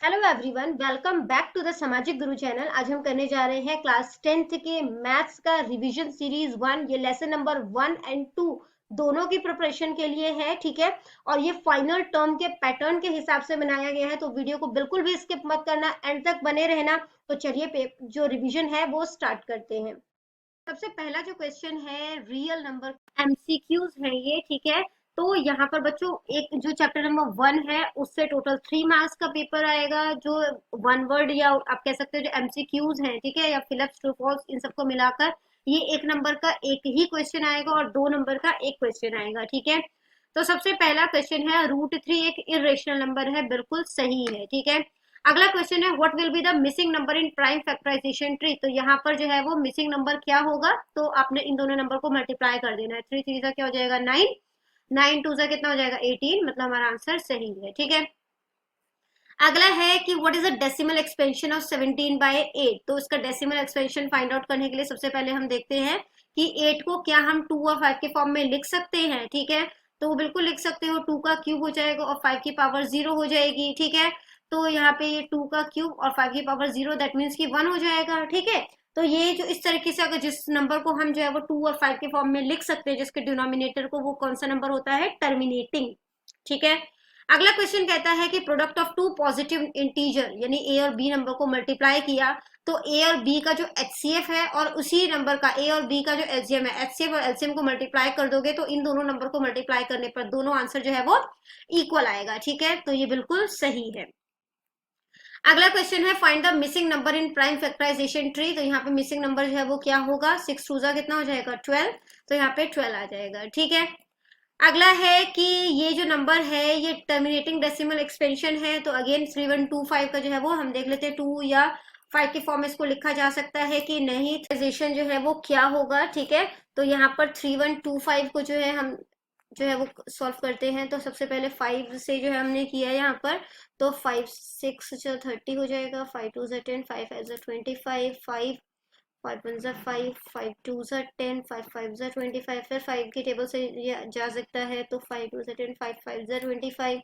Hello everyone, welcome back to the सामाजिक गुरु channel. आज हम करने जा रहे हैं क्लास 10th के मैथ्स का रिवीजन सीरीज 1। ये लेसन नंबर 1 एंड 2 दोनों की प्रिपरेशन के लिए है, ठीक है। और ये फाइनल टर्म के पैटर्न के हिसाब से बनाया गया है, तो वीडियो को बिल्कुल भी स्किप मत करना, एंड तक बने रहना। तो चलिए जो रिवीजन है वो स्टार्ट करते हैं। सबसे पहला जो क्वेश्चन है रियल नंबर एमसीक्यूज है ये, ठीक है। तो यहाँ पर बच्चों एक जो चैप्टर नंबर 1 है उससे टोटल 3 मार्क्स का पेपर आएगा। जो वन वर्ड या आप कह सकते हो जो एमसीक्यूज हैं, ठीक है, या फिलअप्स ट्रू फॉल्स, इन सबको मिलाकर ये 1 नंबर का एक ही क्वेश्चन आएगा और 2 नंबर का एक क्वेश्चन आएगा, ठीक है। तो सबसे पहला क्वेश्चन है √3 एक इरेशनल नंबर है, बिल्कुल सही है, ठीक है। अगला क्वेश्चन है what will be the missing number in prime factorisation tree. तो यहाँ पर जो है वो मिसिंग नंबर क्या होगा, तो आपने इन दोनों नंबर को मल्टीप्लाई कर देना है। 3 3 सा क्या हो जाएगा 9, 9 2 सा कितना हो जाएगा 18, मतलब हमारा आंसर सही है, ठीक है। अगला है कि what is the decimal expansion of 17/8। तो इसका डेसिमल एक्सपेंशन फाइंड आउट करने के लिए सबसे पहले हम देखते हैं कि 8 को क्या हम 2 और 5 के फॉर्म में लिख सकते हैं, ठीक है। तो बिल्कुल लिख सकते हो, 2 का क्यूब हो जाएगा और 5 की पावर 0 हो जाएगी, ठीक है। तो यहाँ पे ये 2 का क्यूब और 5 की पावर 0, दैट मीन्स कि 1 हो जाएगा, ठीक है। तो ये जो इस तरीके से अगर जिस नंबर को हम जो है वो 2 और 5 के फॉर्म में लिख सकते हैं, जिसके डिनोमिनेटर को, वो कौन सा नंबर होता है, टर्मिनेटिंग, ठीक है। अगला क्वेश्चन कहता है कि product of two positive integer यानी ए और बी नंबर को मल्टीप्लाई किया, तो ए और बी का जो एचसीएफ है और उसी नंबर का ए और बी का जो एलसीएम है, एचसीएफ और एलसीएम को मल्टीप्लाई कर दोगे तो इन दोनों नंबर को मल्टीप्लाई करने पर दोनों आंसर जो है वो इक्वल आएगा, ठीक है। तो ये बिल्कुल सही है। अगला क्वेश्चन है find the missing number in prime factorisation tree. तो यहाँ पे मिसिंग नंबर जो है वो क्या होगा, 6 2 कितना हो जाएगा 12, तो यहाँ पे 12 आ जाएगा, ठीक है। अगला है कि ये जो नंबर है ये टर्मिनेटिंग डेसिमल एक्सपेंशन है, तो अगेन 3125 का जो है वो हम देख लेते हैं 2 या 5 के फॉर्म में इसको लिखा जा सकता है कि नहीं। ट्रांजेक्शन जो है वो क्या होगा, ठीक है। तो यहाँ पर 3125 को जो है हम जो है वो सॉल्व करते हैं। तो सबसे पहले 5 से जो है हमने किया है यहाँ पर, तो 5 6 जो 30 हो जाएगा, 5 2 10, 5 5 25, 5 5 1 5, 5 2 10, 5 5 25, फिर 5 की टेबल से ये जा सकता है, तो 5 2 10, 5 5 25,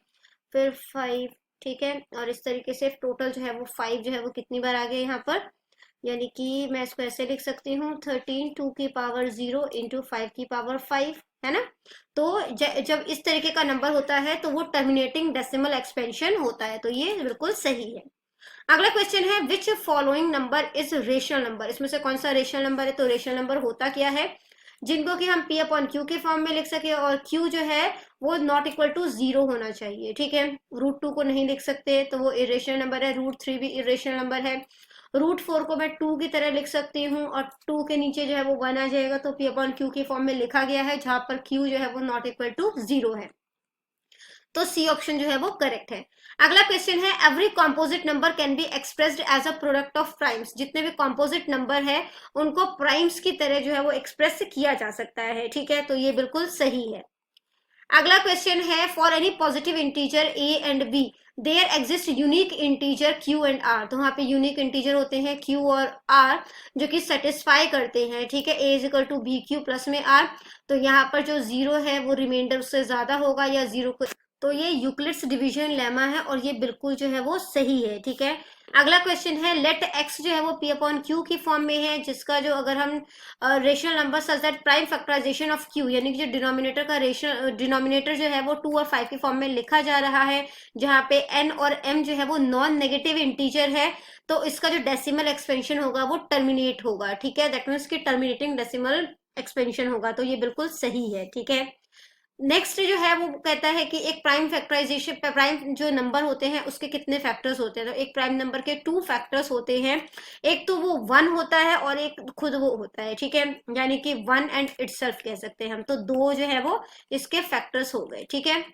फिर 5, ठीक है। और इस तरीके से टोटल जो है वो 5 जो है वो कितनी बार आ गया यहाँ पर, यानी कि मैं इसको ऐसे लिख सकती हूँ 13 2 की पावर 0 इंटू 5 की पावर 5, है ना। तो जब इस तरीके का नंबर होता है तो वो टर्मिनेटिंग डेसिमल एक्सपेंशन होता है, तो ये बिल्कुल सही है। अगला क्वेश्चन है which following number is rational number. इसमें से कौन सा रेशनल नंबर है, तो रेशनल नंबर होता क्या है, जिनको कि हम p अपॉन क्यू के फॉर्म में लिख सके, और q जो है वो नॉट इक्वल टू 0 होना चाहिए, ठीक है। √2 को नहीं लिख सकते तो वो इरेशनल नंबर है, √3 भी इरेशनल नंबर है, √4 को मैं 2 की तरह लिख सकती हूँ और 2 के नीचे जो है वो 1 आ जाएगा, तो p अपॉन क्यू के फॉर्म में लिखा गया है, जहां पर q जो है वो नॉट इक्वल टू 0 है। तो सी ऑप्शन जो है वो करेक्ट है। अगला क्वेश्चन है every composite number can be expressed as a product of primes. जितने भी कॉम्पोजिट नंबर है उनको प्राइम्स की तरह जो है वो एक्सप्रेस किया जा सकता है, ठीक है। तो ये बिल्कुल सही है। अगला क्वेश्चन है for any positive integer a and b there exist unique integer q and r. तो वहां पे यूनिक इंटीजर होते हैं क्यू और आर जो कि सेटिस्फाई करते हैं, ठीक है। A is equal to B Q plus में आर, तो यहाँ पर जो 0 है वो रिमाइंडर उससे ज्यादा होगा या 0 को, तो ये यूक्लिड्स डिवीजन लेमा है और ये बिल्कुल जो है वो सही है, ठीक है। अगला क्वेश्चन है लेट एक्स जो है वो p अपॉन क्यू की फॉर्म में है, जिसका जो अगर हम rational number such that prime factorisation of q, यानी कि जो डिनोमिनेटर का रेशनल डिनोमिनेटर जो है वो 2 और 5 की फॉर्म में लिखा जा रहा है, जहां पे n और m जो है वो नॉन नेगेटिव इंटीजर है, तो इसका जो डेसिमल एक्सपेंशन होगा वो टर्मिनेट होगा, ठीक है। दैट मीन्स की टर्मिनेटिंग डेसिमल एक्सपेंशन होगा, तो ये बिल्कुल सही है, ठीक है। नेक्स्ट जो है वो कहता है कि एक प्राइम फैक्टराइजेशन, प्राइम जो नंबर होते हैं उसके कितने फैक्टर्स होते हैं। तो एक प्राइम नंबर के 2 फैक्टर्स होते हैं, एक तो वो 1 होता है और एक खुद वो होता है, ठीक है। यानी कि 1 एंड इटसेल्फ कह सकते हैं हम, तो 2 जो है वो इसके फैक्टर्स हो गए, ठीक है।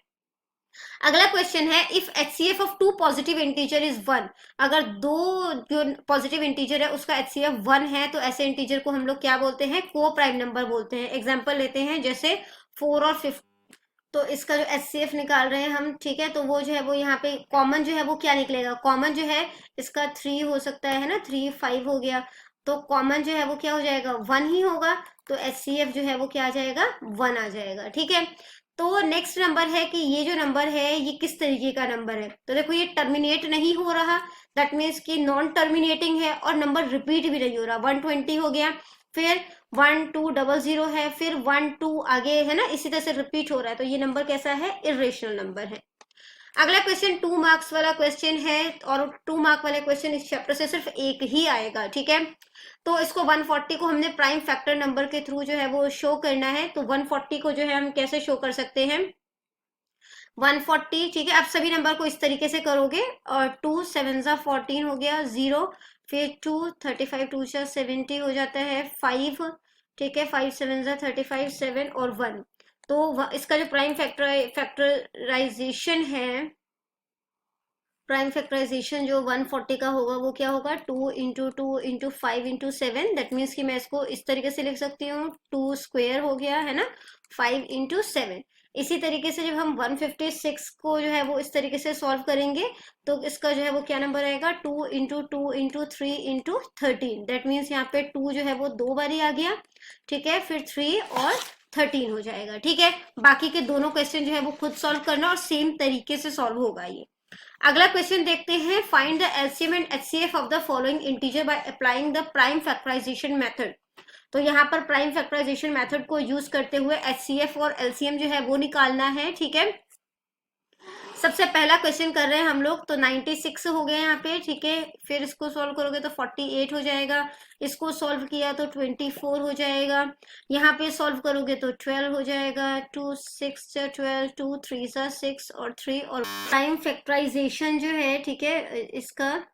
अगला क्वेश्चन है if HCF of 2 positive integer is 1। अगर दो जो पॉजिटिव इंटीजर है उसका एचसीएफ 1 है, तो ऐसे इंटीजर को हम लोग क्या बोलते हैं, को प्राइम नंबर बोलते हैं। एग्जाम्पल लेते हैं जैसे 4 और 5, तो इसका जो एचसीएफ निकाल रहे हैं हम, ठीक है। तो वो जो है वो यहाँ पे कॉमन जो है वो क्या निकलेगा, कॉमन जो है इसका 3 हो सकता है ना, 3 5 हो गया, तो कॉमन जो है वो क्या हो जाएगा 1 ही होगा, तो एचसीएफ जो है वो क्या आ जाएगा 1 आ जाएगा, ठीक है। तो नेक्स्ट नंबर है कि ये जो नंबर है ये किस तरीके का नंबर है। तो देखो ये टर्मिनेट नहीं हो रहा, दैट मीन्स कि नॉन टर्मिनेटिंग है, और नंबर रिपीट भी नहीं हो रहा। 120 हो गया, फिर 1200 है, फिर 12 आगे है ना, इसी तरह से रिपीट हो रहा है। तो ये नंबर कैसा है, इरेशनल नंबर है। अगला क्वेश्चन 2 मार्क्स वाला क्वेश्चन है, और 2 मार्क वाले क्वेश्चन इस चैप्टर से सिर्फ एक ही आएगा, ठीक है। तो इसको 140 को हमने प्राइम फैक्टर नंबर के थ्रू जो है वो शो करना है। तो 140 को जो है हम कैसे शो कर सकते हैं, 140, ठीक है। अब सभी नंबर को इस तरीके से करोगे, और 2 7 14 हो गया, 0, फिर 2 35 2 70 हो जाता है, 5, ठीक है, 5 7 35 7 और 1। तो इसका जो प्राइम फैक्टराइजेशन है, प्राइम फैक्टराइजेशन जो 140 का होगा वो क्या होगा, 2 into 2 into 5 into 7। That means कि मैं इसको इस तरीके से लिख सकती हूँ, 2 स्क्वायर हो गया है ना, 5 इंटू 7। इसी तरीके से जब हम 156 को जो है वो इस तरीके से सॉल्व करेंगे, तो इसका जो है वो क्या नंबर आएगा, 2 into 2 into 3 into 13। That means यहाँ पे 2 जो है वो 2 बारी आ गया, ठीक है, फिर 3 और 13 हो जाएगा, ठीक है। बाकी के दोनों क्वेश्चन जो है वो खुद सॉल्व करना, और सेम तरीके से सॉल्व होगा ये। अगला क्वेश्चन देखते हैं, find the LCM and HCF of the following integer by applying the prime factorisation method. तो यहाँ पर प्राइम फैक्टराइजेशन मेथड को यूज करते हुए एचसीएफ और एलसीएम जो है वो निकालना है, ठीक है। सबसे पहला क्वेश्चन कर रहे हैं हम लोग, तो 96 हो गया यहाँ पे, ठीक है। फिर इसको सॉल्व करोगे तो 48 हो जाएगा, इसको सॉल्व किया तो 24 हो जाएगा, यहाँ पे सॉल्व करोगे तो 12 हो जाएगा, 2 6 12, 2 3 6 और 3 और टाइम फैक्टराइजेशन जो है, ठीक है, इसका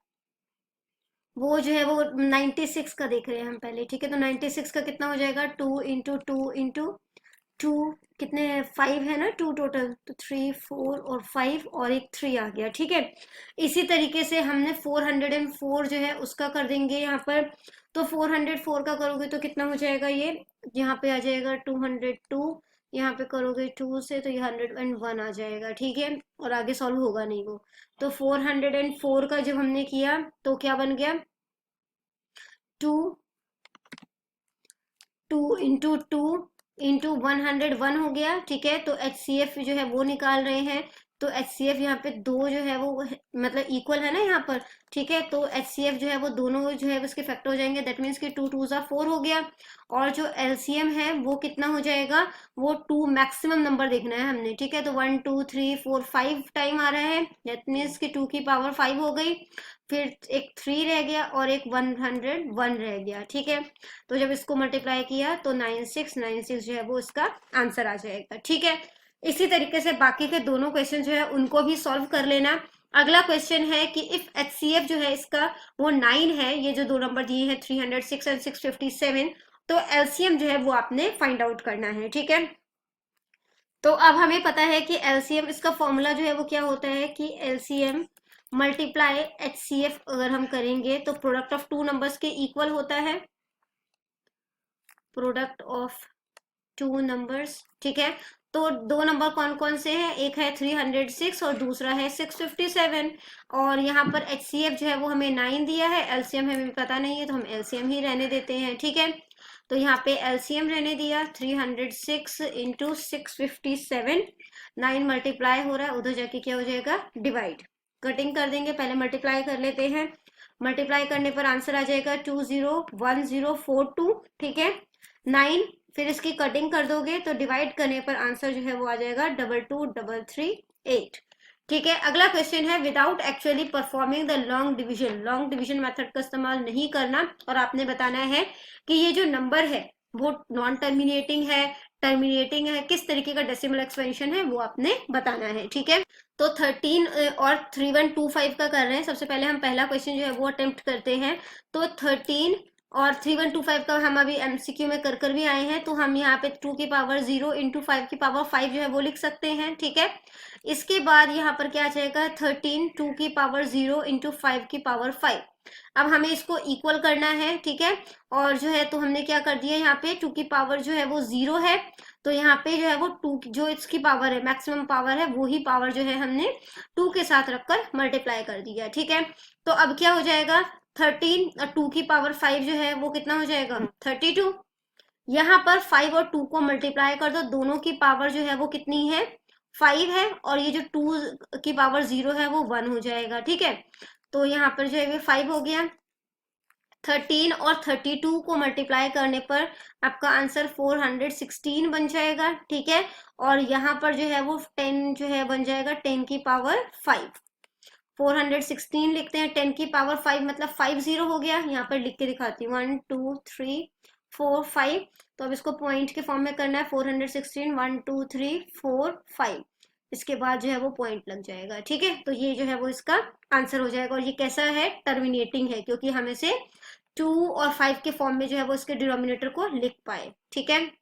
वो जो है वो 96 का देख रहे हैं हम पहले, ठीक है। तो 96 का कितना हो जाएगा, 2 इंटू 2 इंटू 2, कितने 5 है ना 2 टोटल, तो 3 4 और 5 और एक 3 आ गया, ठीक है। इसी तरीके से हमने 404 जो है उसका कर देंगे यहाँ पर। तो 404 का करोगे तो कितना हो जाएगा, ये यहाँ पे आ जाएगा 202, यहाँ पे करोगे 2 से तो ये 101 आ जाएगा, ठीक है। और आगे सॉल्व होगा नहीं वो। तो 404 का जब हमने किया तो क्या बन गया, 2 इंटू 2 इंटू 101 हो गया, ठीक है। तो एचसीएफ जो है वो निकाल रहे हैं। तो एचसीएफ यहाँ पे दो जो है वो मतलब इक्वल है ना यहाँ पर, ठीक है। तो एचसीएफ जो है वो दोनों जो है उसके फैक्टर हो जाएंगे, दैट मीन्स कि 2 2 4 हो गया। और जो एलसीएम है वो कितना हो जाएगा, वो 2 मैक्सिमम नंबर देखना है हमने, ठीक है। तो 1 2 3 4 5 टाइम आ रहा है, दैट मीन्स कि 2 की पावर 5 हो गई, फिर एक 3 रह गया और एक 101 रह गया, ठीक है। तो जब इसको मल्टीप्लाई किया तो 9696 जो है वो इसका आंसर आ जाएगा, ठीक है। इसी तरीके से बाकी के दोनों क्वेश्चन जो है उनको भी सॉल्व कर लेना। अगला क्वेश्चन है कि इफ एचसीएफ जो है इसका वो 9 है, ये जो दो नंबर दिए हैं 306 एंड 657, तो एलसीएम जो है वो आपने फाइंड आउट करना है, ठीक है। तो अब हमें पता है कि एलसीएम, इसका फॉर्मूला जो है वो क्या होता है कि एलसीएम मल्टीप्लाई एचसीएफ अगर हम करेंगे तो प्रोडक्ट ऑफ टू नंबर्स के इक्वल होता है, प्रोडक्ट ऑफ टू नंबर्स, ठीक है। तो दो नंबर कौन कौन से हैं, एक है 306 और दूसरा है 657। और यहाँ पर एचसीएफ जो है वो हमें 9 दिया है, एलसीएम हमें पता नहीं है तो हम एलसीएम ही रहने देते हैं, ठीक है। तो यहाँ पे एलसीएम रहने दिया 306 इंटू 657, 9 मल्टीप्लाई हो रहा है, उधर जाके क्या हो जाएगा, डिवाइड। कटिंग कर देंगे, पहले मल्टीप्लाई कर लेते हैं। मल्टीप्लाई करने पर आंसर आ जाएगा 201042, ठीक है। 9, फिर इसकी कटिंग कर दोगे तो डिवाइड करने पर आंसर जो है वो आ जाएगा 22338, ठीक है। अगला क्वेश्चन है, without actually performing the long division, long division method का इस्तेमाल नहीं करना, और आपने बताना है कि ये जो नंबर है वो नॉन टर्मिनेटिंग है, टर्मिनेटिंग है, किस तरीके का डेसिमल एक्सपेंशन है वो आपने बताना है, ठीक है। तो 13 और 3125 का कर रहे हैं। सबसे पहले हम पहला क्वेश्चन जो है वो अटेम्प्ट करते हैं। तो 13 और 3125 का हम अभी एमसीक्यू में कर भी आए हैं, तो हम यहाँ पे 2 की पावर 0 इंटू 5 की पावर 5 जो है वो लिख सकते हैं, ठीक है। इसके बाद यहाँ पर क्या आ जाएगा, 13 2 की पावर 0 इंटू 5 की पावर 5। अब हमें इसको इक्वल करना है, ठीक है। और जो है तो हमने क्या कर दिया, यहाँ पे 2 की पावर जो है वो 0 है, तो यहाँ पे जो है वो 2 जो इसकी पावर है, मैक्सिमम पावर है, वो ही पावर जो है हमने 2 के साथ रखकर मल्टीप्लाई कर दिया, ठीक है। तो अब क्या हो जाएगा, 13 और 2 की पावर 5 जो है वो कितना हो जाएगा, 32, यहाँ पर 5 और 2 को मल्टीप्लाई कर दो, दोनों की पावर जो है वो कितनी है, 5 है, और ये जो 2 की पावर 0 है वो 1 हो जाएगा, ठीक है। तो यहाँ पर जो है ये 5 हो गया। 13 और 32 को मल्टीप्लाई करने पर आपका आंसर 416 बन जाएगा, ठीक है। और यहाँ पर जो है वो 10 जो है बन जाएगा 10 की पावर 5। 416 लिखते हैं, 10 की पावर 5 मतलब 50 हो गया। यहाँ पर लिख के दिखाती हूँ, 1 2 3 4 5। तो अब इसको पॉइंट के फॉर्म में करना है, 416 1 2 3 4 5, इसके बाद जो है वो पॉइंट लग जाएगा, ठीक है। तो ये जो है वो इसका आंसर हो जाएगा। और ये कैसा है, टर्मिनेटिंग है, क्योंकि हम इसे 2 और 5 के फॉर्म में जो है वो इसके डिनोमिनेटर को लिख पाए, ठीक है।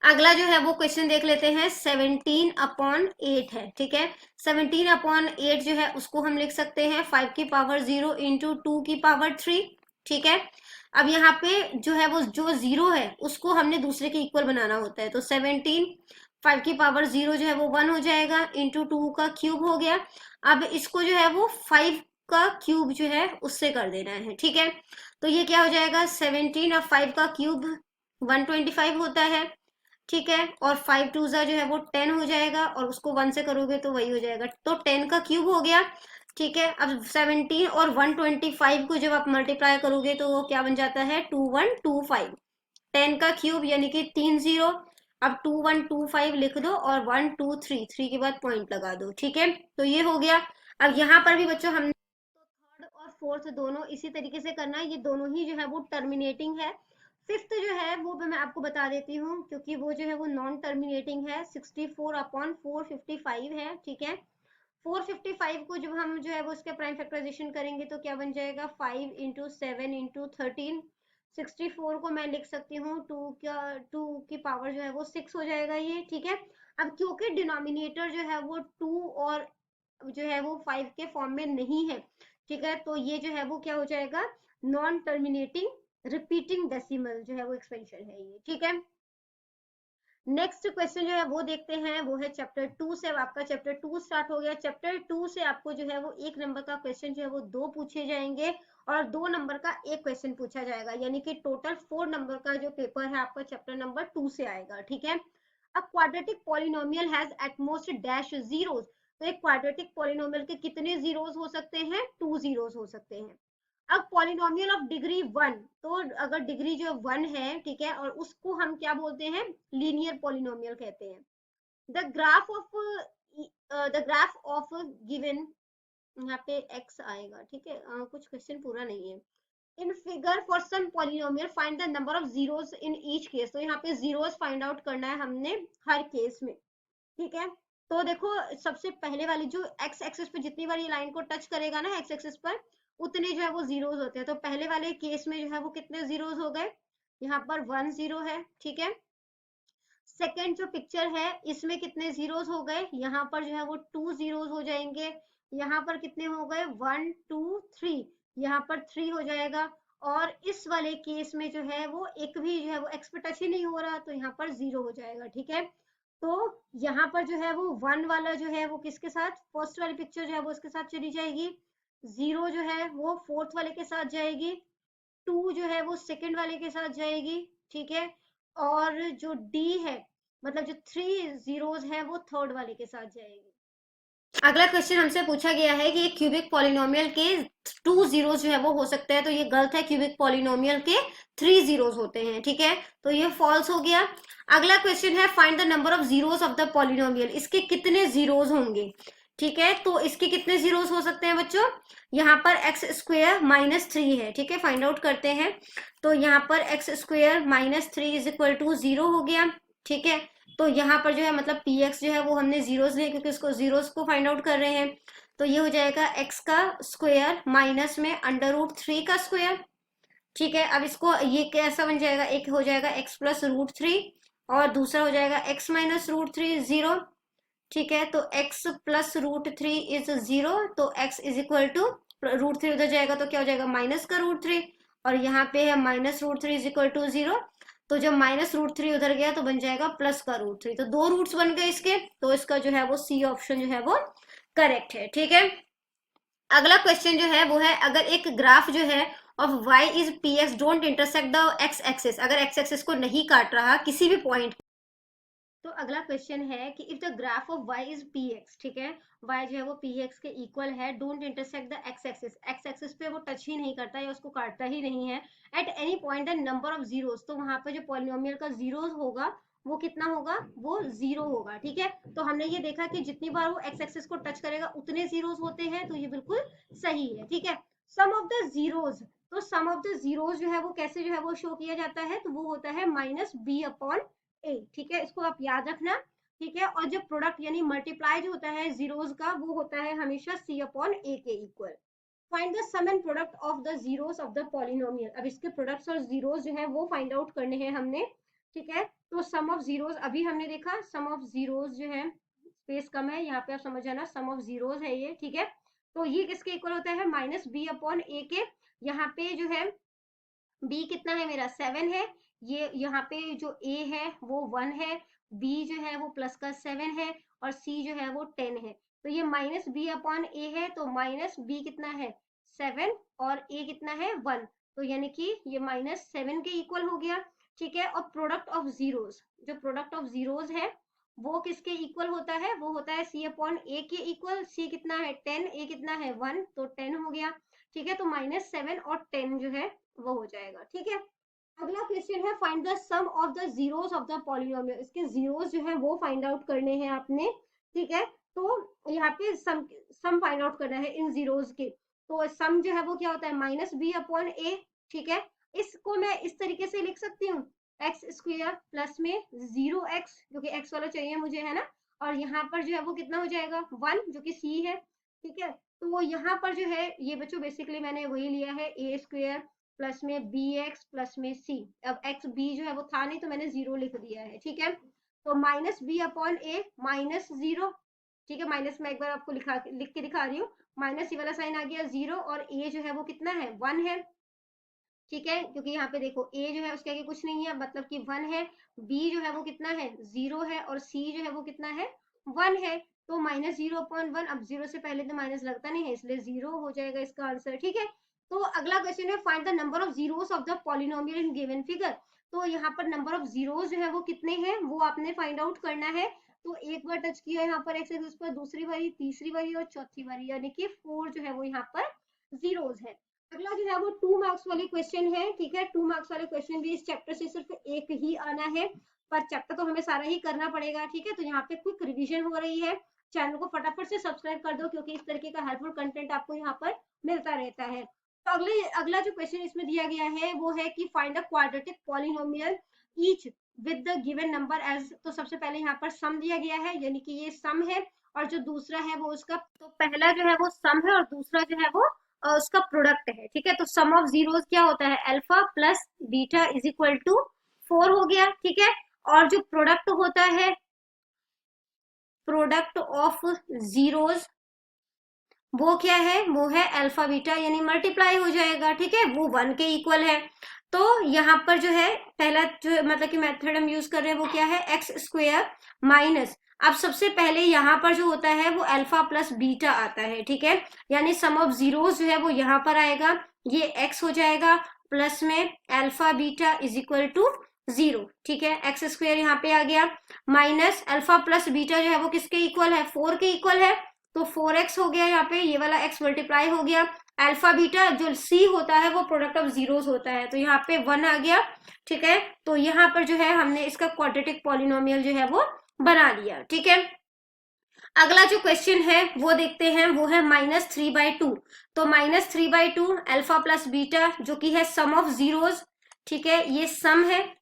अगला जो है वो क्वेश्चन देख लेते हैं, 17/8 है, ठीक है। 17/8 जो है उसको हम लिख सकते हैं 5 की पावर 0 इंटू 2 की पावर 3, ठीक है। अब यहाँ पे जो है वो जो 0 है उसको हमने दूसरे के इक्वल बनाना होता है, तो 17 5 की पावर 0 जो है वो 1 हो जाएगा, इंटू 2 का क्यूब हो गया। अब इसको जो है वो 5 का क्यूब जो है उससे कर देना है, ठीक है। तो ये क्या हो जाएगा, 17 और 5 का क्यूब 125 होता है, ठीक है। और 5 2 जो है वो 10 हो जाएगा, और उसको 1 से करोगे तो वही हो जाएगा, तो 10 का क्यूब हो गया, ठीक है। अब 17 और 125 को जब आप मल्टीप्लाई करोगे तो वो क्या बन जाता है, 2125। 10 का क्यूब यानी कि 3 0। अब 2125 लिख दो और 1 2 3 3 के बाद पॉइंट लगा दो, ठीक है। तो ये हो गया। अब यहाँ पर भी बच्चों हमने थर्ड और फोर्थ दोनों इसी तरीके से करना है, ये दोनों ही जो है वो टर्मिनेटिंग है। फिफ्थ जो है वो मैं आपको बता देती हूँ, क्योंकि वो जो है वो नॉन टर्मिनेटिंग है, 64/455 है, ठीक है। 455 को जब हम जो है वो उसके प्राइम फैक्टराइजेशन करेंगे तो क्या बन जाएगा, 5 इंटू 7 इंटू 13। 64 को मैं लिख सकती हूँ 2 की पावर जो है वो 6 हो जाएगा ये, ठीक है। अब क्योंकि डिनोमिनेटर जो है वो 2 और जो है वो 5 के फॉर्म में नहीं है, ठीक है, तो ये जो है वो क्या हो जाएगा, नॉन टर्मिनेटिंग रिपीटिंग डेसिमल जो है वो एक्सपेंशन है ये, ठीक है। नेक्स्ट क्वेश्चन जो है वो देखते हैं, वो है चैप्टर 2 से। अब आपका चैप्टर 2 स्टार्ट हो गया। चैप्टर 2 से आपको जो है वो 1 नंबर का क्वेश्चन जो है वो 2 पूछे जाएंगे, और 2 नंबर का 1 क्वेश्चन पूछा जाएगा, यानी कि टोटल 4 नंबर का जो पेपर है आपका चैप्टर नंबर 2 से आएगा, ठीक है। अ quadratic polynomial has at most dash zeros. तो एक क्वाड्रेटिक पॉलिनोमियल के कितने जीरोस हो सकते हैं, 2 जीरोस हो सकते हैं। अब पॉलिनोमियल ऑफ डिग्री 1, तो अगर डिग्री जो 1 है, ठीक है, और उसको हम क्या बोलते हैं, लीनियर पॉलिनोमियल कहते हैं। द ग्राफ ऑफ गिवन, यहाँ पे x आएगा, ठीक है। कुछ क्वेश्चन पूरा नहीं है। In figure for some polynomial find the number of zeroes in each case. तो यहाँ पे जीरोस फाइंड आउट करना है हमने हर केस में, ठीक है। तो देखो, सबसे पहले वाली जो एक्स एक्सिस पे जितनी बार ये लाइन को टच करेगा ना, एक्स एक्सिस पर, उतने जो है वो जीरोस होते हैं। तो पहले वाले केस में जो है वो कितने जीरोस हो गए, यहाँ पर 1 0 है, ठीक है। सेकेंड जो पिक्चर है इसमें कितने जीरोस हो गए, यहाँ पर जो है वो 2 जीरोस हो जाएंगे। यहाँ पर कितने हो गए, 1 2 3, यहाँ पर 3 हो जाएगा। और इस वाले केस में जो है वो एक भी जो है वो एक्स पे टच ही नहीं हो रहा, तो यहाँ पर 0 हो जाएगा, ठीक है। तो यहाँ पर जो है वो 1 वाला जो है वो किसके साथ, फर्स्ट वाली पिक्चर जो है वो उसके साथ चली जाएगी। 0 जो है वो फोर्थ वाले के साथ जाएगी। 2 जो है वो सेकंड वाले के साथ जाएगी, ठीक है। और जो डी है, मतलब जो 3 जीरोस है वो थर्ड वाले के साथ जाएगी। अगला क्वेश्चन हमसे पूछा गया है कि क्यूबिक पॉलिनोमियल के 2 जीरोस जो है वो हो सकते हैं, तो ये गलत है, क्यूबिक पॉलिनोमियल के 3 जीरोस होते हैं, ठीक है। तो ये फॉल्स हो गया। अगला क्वेश्चन है find the number of zeros of the polynomial. इसके कितने जीरोस होंगे, ठीक है। तो इसके कितने जीरोस हो सकते हैं बच्चों, यहाँ पर एक्स स्क्वेयर माइनस 3 है, ठीक है, फाइंड आउट करते हैं। तो यहाँ पर x square minus 3 is equal to 0 हो गया, ठीक है। तो यहाँ पर जो है मतलब पी एक्स जो है वो हमने जीरोस लिए, क्योंकि उसको जीरोस को फाइंड आउट कर रहे हैं। तो ये हो जाएगा एक्स का स्क्वायर माइनस में √3 का स्क्वायर, ठीक है। अब इसको ये कैसा बन जाएगा, एक हो जाएगा एक्स प्लस √3, और दूसरा हो जाएगा एक्स माइनस √3 0, ठीक है। तो एक्स प्लस √3 इज 0, तो एक्स इज इक्वल टू √3 उधर जाएगा तो क्या हो जाएगा, माइनस का √3, और यहाँ पे है माइनस √3 इज इक्वल टू 0। तो जब माइनस √3 उधर गया तो बन जाएगा प्लस का √3, तो 2 रूट्स बन गए इसके, तो इसका जो है वो सी ऑप्शन जो है वो करेक्ट है, ठीक है। अगला क्वेश्चन जो है वो है, अगर एक ग्राफ जो है of y is px don't intersect the x axis, अगर x एक्सिस को नहीं काट रहा किसी भी पॉइंट। तो अगला क्वेश्चन है कि if the graph of y is px, ठीक है, y जो है वो px के इक्वल है, don't intersect the x axis, x axis पे वो टच ही नहीं करता या उसको काटता ही नहीं है, at any point the number of zeros, तो वहां पे जो पॉलिनोमियल का जीरोस होगा वो कितना होगा, वो 0 होगा। ठीक है, तो हमने ये देखा कि जितनी बार वो x एक्सिस को टच करेगा उतने जीरोस होते हैं, तो ये बिल्कुल सही है। ठीक है, सम ऑफ द जीरोस, तो सम ऑफ द जीरोस जो है वो कैसे जो है वो शो किया जाता है, तो वो होता है माइनस बी अपॉन ए। ठीक है, इसको आप याद रखना। ठीक है, और जो प्रोडक्ट यानी मल्टीप्लाई जो होता है जीरोस का, वो होता है हमेशा सी अपॉन ए के equal. Find the sum and product of the zeros of the polynomial, अब इसके प्रोडक्ट्स और जीरोस जो है वो फाइंड आउट करने हैं हमने। ठीक है, तो सम ऑफ जीरोस अभी हमने देखा, सम ऑफ जीरोस जो है, स्पेस कम है यहाँ पे, आप समझ जाना, सम ऑफ जीरोस है ये। ठीक है, तो ये किसके इक्वल होता है, माइनस बी अपॉन ए के। यहाँ पे जो है b कितना है मेरा, 7 है, ये यहाँ पे जो a है वो 1 है, b जो है वो प्लस का 7 है, और c जो है वो 10 है। तो ये माइनस बी अपॉन ए है, तो माइनस बी कितना है, 7, और a कितना है 1, तो यानी कि ये माइनस 7 के इक्वल हो गया। ठीक है, और प्रोडक्ट ऑफ जीरोस, जो प्रोडक्ट ऑफ जीरोस है वो किसके इक्वल होता है, वो होता है c अपॉन ए के इक्वल। c कितना है 10, a कितना है 1, तो 10 हो गया। ठीक है, तो माइनस 7 और 10 जो है वो हो जाएगा। ठीक है, अगला क्वेश्चन है, find the sum of the zeros of the polynomial, इसके जीरोस जो है वो फाइंड आउट करने हैं आपने। ठीक है, तो यहाँ पे सम फाइंड आउट करना है इन जीरोस के, तो सम जो है वो क्या होता है, माइनस बी अपॉन ए। ठीक है, इसको मैं इस तरीके से लिख सकती हूँ, एक्स स्क्वायर प्लस में 0x, जो कि x वाला चाहिए मुझे, है ना, और यहाँ पर जो है वो कितना हो जाएगा 1, जो कि c है। ठीक है, तो यहाँ पर जो है ये बच्चों बेसिकली मैंने वही लिया है, ए स्क्वायर प्लस में बी एक्स प्लस में सी। अब एक्स बी जो है वो था नहीं, तो मैंने 0 लिख दिया है। ठीक है, तो माइनस बी अपॉन ए माइनस 0। ठीक है, माइनस में एक बार आपको लिख के दिखा रही हूँ, माइनस ये वाला साइन आ गया 0, और ए जो है वो कितना है 1 है। ठीक है, क्योंकि यहाँ पे देखो a जो है उसके आगे कुछ नहीं है, मतलब कि 1 है, b जो है वो कितना है 0 है, और c जो है वो कितना है 1 है, तो माइनस 0/1। अब 0 से पहले तो माइनस लगता नहीं है, इसलिए 0 हो जाएगा इसका आंसर। ठीक है, तो अगला क्वेश्चन है, find the number of zeros of the polynomial in given figure, तो यहाँ पर नंबर ऑफ जीरोस जो है वो कितने हैं वो आपने फाइंड आउट करना है। तो एक बार टच किया यहाँ पर एक्स एक्सिस पर, दूसरी बारी, तीसरी बारी और चौथी बारी, यानी कि 4 जो है वो यहाँ पर जीरोस है। अगला जो है वो 2 मार्क्स वाले क्वेश्चन है। ठीक है, 2 मार्क्स वाले क्वेश्चन भी इस चैप्टर से सिर्फ एक ही आना है, पर चैप्टर तो हमें सारा ही करना पड़ेगा। ठीक है, तो यहाँ पे क्विक रिवीजन हो रही है, चैनल को फटाफट से सब्सक्राइब कर दो, क्योंकि इस तरीके का हेल्पफुल कंटेंट आपको यहाँ पर मिलता रहता है। तो अगला जो क्वेश्चन इसमें दिया गया है वो है कि find a quadratic polynomial each with the given number as, तो सबसे पहले यहाँ पर सम दिया गया है, यानी कि ये सम है, और जो दूसरा है वो उसका, तो पहला जो है वो सम है और दूसरा जो है वो उसका प्रोडक्ट है। ठीक है, तो सम ऑफ जीरोस क्या होता है, alpha plus beta is equal to 4 हो गया। ठीक है, और जो प्रोडक्ट होता है, प्रोडक्ट ऑफ जीरोस वो क्या है, वो है अल्फा बीटा, यानी मल्टीप्लाई हो जाएगा। ठीक है, वो 1 के इक्वल है। तो यहाँ पर जो है पहला जो मतलब कि मेथड हम यूज कर रहे हैं वो क्या है, एक्स स्क्वायर माइनस, अब सबसे पहले यहाँ पर जो होता है वो अल्फा प्लस बीटा आता है। ठीक है, यानी सम ऑफ जीरोस जो है वो यहाँ पर आएगा, ये एक्स हो जाएगा, प्लस में alpha beta is equal to 0। ठीक है, एक्स स्क्वायर यहाँ पे आ गया, माइनस अल्फा प्लस बीटा जो है वो किसके इक्वल है, 4 के इक्वल है, तो 4x हो गया, यहाँ पे ये वाला x मल्टीप्लाई हो गया, अल्फा बीटा जो c होता है वो प्रोडक्ट ऑफ जीरोस होता है, तो यहाँ पे 1 आ गया। ठीक है, तो यहाँ पर जो है हमने इसका क्वाड्रेटिक पॉलिनोमियल जो है वो बना लिया। ठीक है, अगला जो क्वेश्चन है वो देखते हैं, वो है -3/2, तो -3/2 अल्फा प्लस बीटा जो कि है सम ऑफ जीरोस। ठीक है, ये सम है।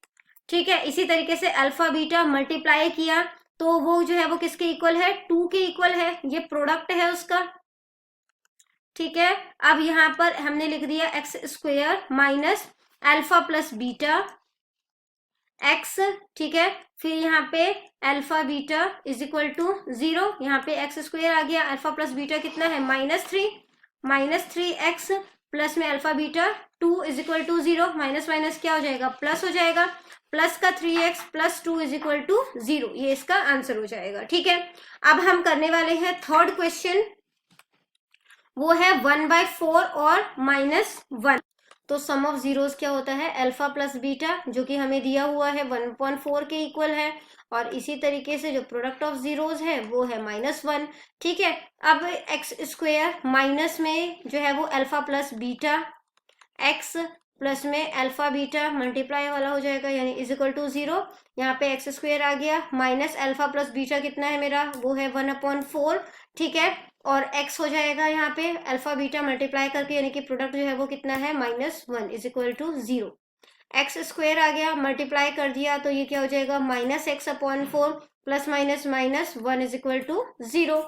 ठीक है, इसी तरीके से अल्फा बीटा मल्टीप्लाई किया, तो वो जो है वो किसके इक्वल है, 2 के इक्वल है, ये प्रोडक्ट है उसका। ठीक है, अब यहाँ पर हमने लिख दिया X square minus alpha plus beta X. ठीक है, फिर यहाँ पे alpha beta is equal to 0, यहाँ पे एक्स स्क्वायर आ गया, अल्फा प्लस बीटा कितना है -3 प्लस में alpha beta 2 is equal to 0, minus minus क्या हो जाएगा, प्लस हो जाएगा, प्लस का 3x plus 2 is equal to 0, ये इसका आंसर हो जाएगा। ठीक है, अब हम करने वाले हैं थर्ड क्वेश्चन, वो है 1/4 और -1। तो सम ऑफ जीरोस क्या होता है, अल्फा प्लस बीटा, जो कि हमें दिया हुआ है 1/4 के इक्वल है। और इसी तरीके से जो प्रोडक्ट ऑफ जीरोस है वो है -1। ठीक है, अब एक्स स्क्वेयर माइनस में जो है वो alpha plus beta, x plus में अल्फा बीटा मल्टीप्लाई वाला हो जाएगा, यानी इज इक्वल टू 0। यहाँ पे एक्स स्क्वेयर आ गया, माइनस अल्फा प्लस बीटा कितना है मेरा, वो है 1/4। ठीक है, और x हो जाएगा यहाँ पे अल्फा बीटा मल्टीप्लाई करके, यानी कि प्रोडक्ट जो है वो कितना है -1 is equal to 0। X square आ गया, मल्टीप्लाई कर दिया तो ये क्या हो जाएगा, -x/4 plus minus -1 is equal to 0।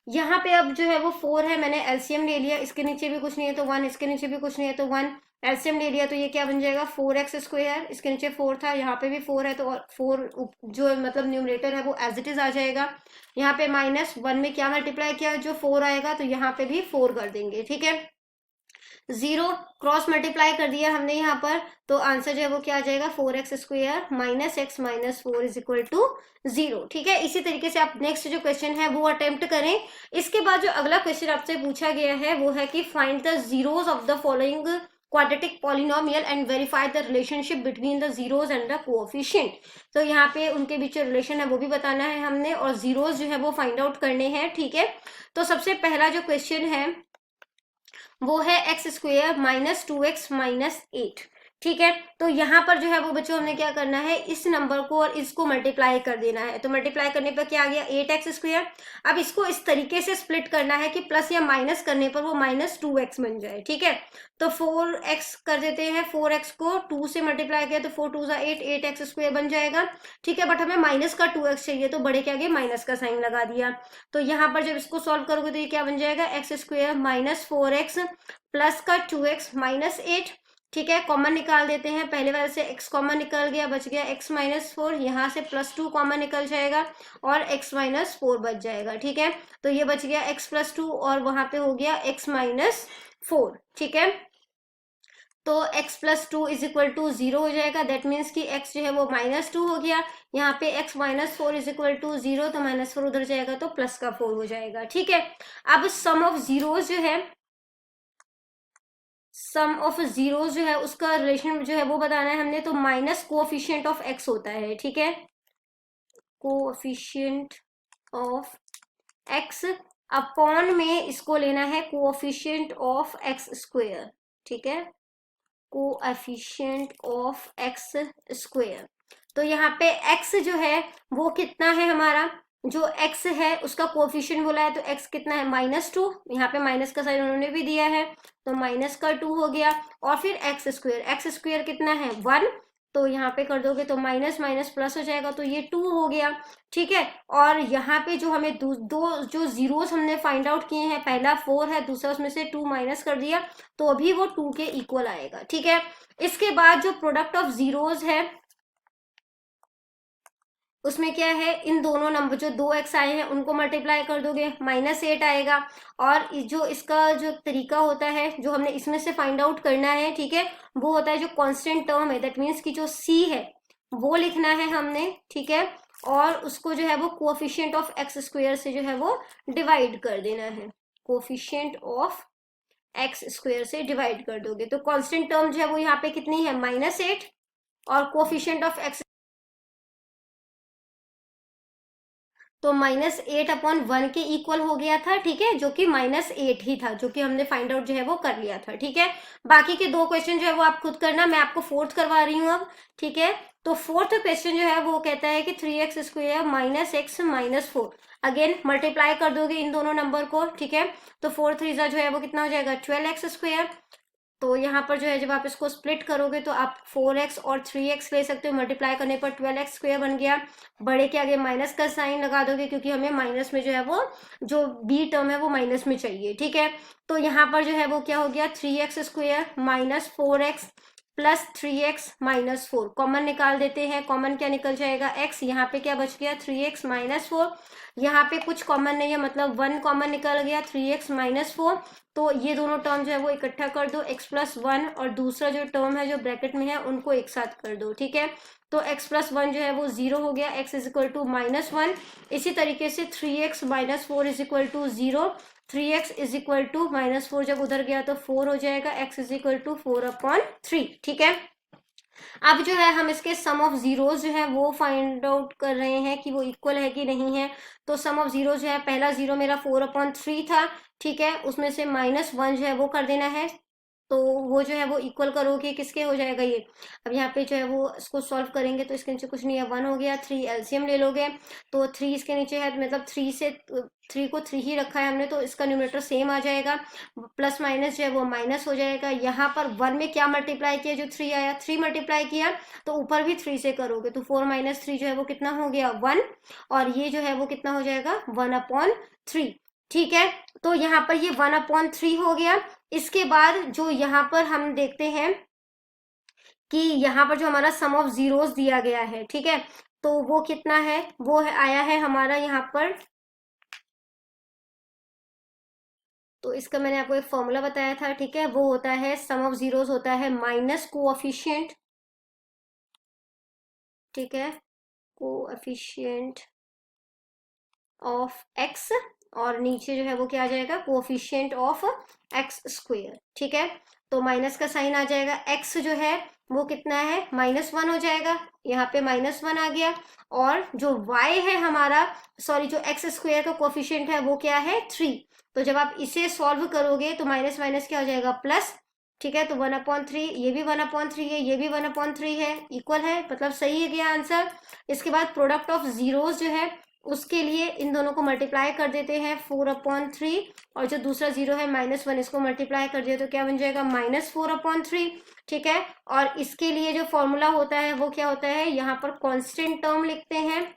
यहाँ पे अब जो है वो 4 है, मैंने एलसीएम ले लिया, इसके नीचे भी कुछ नहीं है तो 1, इसके नीचे भी कुछ नहीं है तो 1, एलसीएम ले लिया तो ये क्या बन जाएगा 4x², इसके नीचे 4 था, यहाँ पे भी 4 है तो 4 जो मतलब न्यूमरेटर है वो एज इट इज आ जाएगा। यहाँ पे -1 में क्या मल्टीप्लाई किया, जो 4 आएगा तो यहाँ पे भी 4 कर देंगे। ठीक है, 0 क्रॉस मल्टीप्लाई कर दिया हमने यहाँ पर, तो आंसर जो है वो क्या आ जाएगा 4x² - x - 4 is equal to 0। ठीक है, इसी तरीके से आप नेक्स्ट जो क्वेश्चन है वो अटेम्प्ट करें। इसके बाद जो अगला क्वेश्चन आपसे पूछा गया है वो है कि find the zeros of the following quadratic polynomial and verify the relationship between the zeros and the coefficient। तो यहाँ पे उनके बीच रिलेशन है वो भी बताना है हमने, और जीरोस जो है वो फाइंड आउट करने हैं। ठीक है, तो सबसे पहला जो क्वेश्चन है वो है x² - 2x - 8। ठीक है, तो यहाँ पर जो है वो बच्चों हमने क्या करना है, इस नंबर को और इसको मल्टीप्लाई कर देना है। तो मल्टीप्लाई करने पर क्या आ गया 8x²। अब इसको इस तरीके से स्प्लिट करना है कि प्लस या माइनस करने पर वो -2x बन जाए। ठीक है, तो 4x कर देते हैं, 4x को 2 से मल्टीप्लाई किया तो 4 2 8, 8x² बन जाएगा। ठीक है, बट हमें माइनस का 2x चाहिए तो बड़े के आगे माइनस का साइन लगा दिया। तो यहाँ पर जब इसको सॉल्व करोगे तो ये क्या बन जाएगा, x² - 4x प्लस का 2x - 8। ठीक है, कॉमन निकाल देते हैं, पहले वाले से x कॉमन निकल गया, बच गया x - 4, यहाँ से +2 कॉमन निकल जाएगा और x - 4 बच जाएगा। ठीक है, तो ये बच गया x + 2 और वहां पे हो गया x - 4। ठीक है, तो x + 2 इज इक्वल टू 0 हो जाएगा, दैट मीन्स कि x जो है वो -2 हो गया। यहाँ पे x - 4 इज इक्वल टू 0, तो -4 उधर जाएगा तो प्लस का 4 हो जाएगा। ठीक है, अब सम ऑफ जीरोस जो है, सम ऑफ जीरोस जो है उसका रिलेशन जो है वो बताना है हमने, तो माइनस कोएफिशिएंट ऑफ x होता है। ठीक है, कोएफिशिएंट ऑफ x अपॉन में इसको लेना है कोएफिशिएंट ऑफ x²। ठीक है, कोएफिशिएंट ऑफ x²। तो यहाँ पे x जो है वो कितना है, हमारा जो x है उसका कोएफिशिएंट बोला है, तो x कितना है -2, यहाँ पे माइनस का साइन उन्होंने भी दिया है तो -2 हो गया। और फिर x² कितना है 1, तो यहाँ पे कर दोगे तो माइनस माइनस प्लस हो जाएगा, तो ये 2 हो गया। ठीक है, और यहाँ पे जो हमें दो जो जीरोस हमने फाइंड आउट किए हैं, पहला 4 है, दूसरा उसमें से 2 माइनस कर दिया तो अभी वो 2 के इक्वल आएगा। ठीक है, इसके बाद जो प्रोडक्ट ऑफ जीरोस है उसमें क्या है, इन दोनों नंबर जो 2x आए हैं उनको मल्टीप्लाई कर दोगे, -8 आएगा। और जो इसका जो तरीका होता है जो हमने इसमें से फाइंड आउट करना है, ठीक है, वो होता है जो कांस्टेंट टर्म है, दैट मीन्स कि जो c है वो लिखना है हमने। ठीक है, और उसको जो है वो कोएफिशिएंट ऑफ x² से जो है वो डिवाइड कर देना है, कोएफिशिएंट ऑफ x² से डिवाइड कर दोगे तो कांस्टेंट टर्म जो है वो यहाँ पे कितनी है -8, और कोएफिशिएंट ऑफ x तो -8/1 के इक्वल हो गया था। ठीक है, जो कि -8 ही था, जो कि हमने फाइंड आउट जो है वो कर लिया था। ठीक है, बाकी के 2 क्वेश्चन जो है वो आप खुद करना, मैं आपको फोर्थ करवा रही हूँ अब। ठीक है, तो फोर्थ क्वेश्चन जो है वो कहता है कि 3x² - x - 4, अगेन मल्टीप्लाई कर दोगे इन दोनों नंबर को। ठीक है, तो 4 3 जो है वो कितना हो जाएगा 12x²। तो यहाँ पर जो है जब आप इसको स्प्लिट करोगे तो आप 4x और 3x ले सकते हो, मल्टीप्लाई करने पर 12x² बन गया। बड़े के आगे माइनस का साइन लगा दोगे क्योंकि हमें माइनस में जो है वो जो b टर्म है वो माइनस में चाहिए। ठीक है, तो यहाँ पर जो है वो क्या हो गया 3x² - 4x plus 3x - 4, common निकाल देते हैं, कॉमन क्या निकल जाएगा x, यहाँ पे क्या बच गया 3x - 4, यहाँ पे कुछ कॉमन नहीं है मतलब 1 कॉमन निकल गया 3x - 4। तो ये दोनों टर्म जो है वो इकट्ठा कर दो, x + 1 और दूसरा जो टर्म है जो ब्रैकेट में है उनको एक साथ कर दो। ठीक है, तो x + 1 जो है वो 0 हो गया, x = -1। इसी तरीके से 3x - 4 = 0, 3x is equal to -4, जब उधर गया तो 4 हो जाएगा, x इज इक्वल टू 4/3, ठीक है। अब जो है हम इसके सम ऑफ जीरोज जो है वो फाइंड आउट कर रहे हैं कि वो इक्वल है कि नहीं है। तो सम ऑफ जीरो जो है, पहला जीरो मेरा 4/3 था, ठीक है, उसमें से -1 जो है वो कर देना है, तो वो जो है वो इक्वल करोगे किसके हो जाएगा ये। अब यहाँ पे जो है वो इसको सॉल्व करेंगे तो इसके नीचे कुछ नहीं है, 1 हो गया, 3 एलसीएम ले लोगे तो 3 इसके नीचे है, मतलब 3 को 3 ही रखा है हमने, तो इसका न्यूमरेटर सेम आ जाएगा, प्लस माइनस जो है वो माइनस हो जाएगा। यहाँ पर 1 में क्या मल्टीप्लाई किया, जो 3 आया 3 मल्टीप्लाई किया, तो ऊपर भी 3 से करोगे तो 4 - 3 जो है वो कितना हो गया 1, और ये जो है वो कितना हो जाएगा 1/3, ठीक है। तो यहाँ पर ये 1/3 हो गया। इसके बाद जो यहाँ पर हम देखते हैं कि यहाँ पर जो हमारा सम ऑफ जीरोस दिया गया है, ठीक है, तो वो कितना है, वो है आया है हमारा यहाँ पर, तो इसका मैंने आपको एक फॉर्मूला बताया था, ठीक है, वो होता है सम ऑफ जीरोस होता है माइनस कोएफिशिएंट, ठीक है, कोएफिशिएंट ऑफ एक्स, और नीचे जो है वो क्या आ जाएगा कोएफिशिएंट ऑफ एक्स स्क्वायर, ठीक है। तो माइनस का साइन आ जाएगा, एक्स जो है वो कितना है -1 हो जाएगा, यहाँ पे -1 आ गया, और जो y है हमारा, सॉरी जो एक्स स्क्वायर का कोएफिशिएंट है वो क्या है 3, तो जब आप इसे सॉल्व करोगे तो माइनस माइनस क्या हो जाएगा प्लस, ठीक है, तो 1/3, ये भी 1/3 है, ये भी 1/3 है, इक्वल है, मतलब सही है गया आंसर। इसके बाद प्रोडक्ट ऑफ जीरोस जो है उसके लिए इन दोनों को मल्टीप्लाई कर देते हैं 4/3, और जो दूसरा जीरो है -1 इसको मल्टीप्लाई कर दिया तो क्या बन जाएगा -4/3, ठीक है। और इसके लिए जो फॉर्मूला होता है वो क्या होता है, यहाँ पर कांस्टेंट टर्म लिखते हैं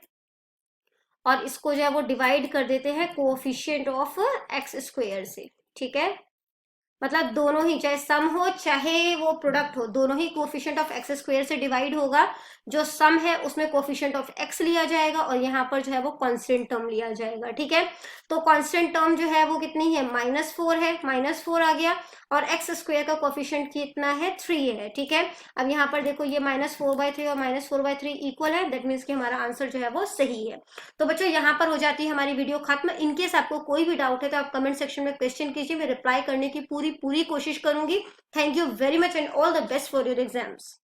और इसको जो है वो डिवाइड कर देते हैं कोएफिशिएंट ऑफ एक्स स्क्वायर से, ठीक है। मतलब दोनों ही, चाहे सम हो चाहे वो प्रोडक्ट हो, दोनों ही कोफिशिएंट ऑफ एक्स स्क्वायर से डिवाइड होगा। जो सम है उसमें कोफिशिएंट ऑफ एक्स लिया जाएगा और यहाँ पर जो है वो कांस्टेंट टर्म लिया जाएगा, ठीक है। तो कांस्टेंट टर्म जो है वो कितनी है -4 है, -4 आ गया, और एक्स स्क्वायर का कोफिशिएंट कितना है 3 है, ठीक है। अब यहाँ पर देखो ये -4/3 और -4/3 इक्वल है, दैट मीन्स कि हमारा आंसर जो है वो सही है। तो बच्चों यहाँ पर हो जाती है हमारी वीडियो खत्म। इनकेस आपको कोई भी डाउट है तो आप कमेंट सेक्शन में क्वेश्चन कीजिए, मैं रिप्लाई करने की पूरी कोशिश करूंगी। Thank you very much and all the best for your exams.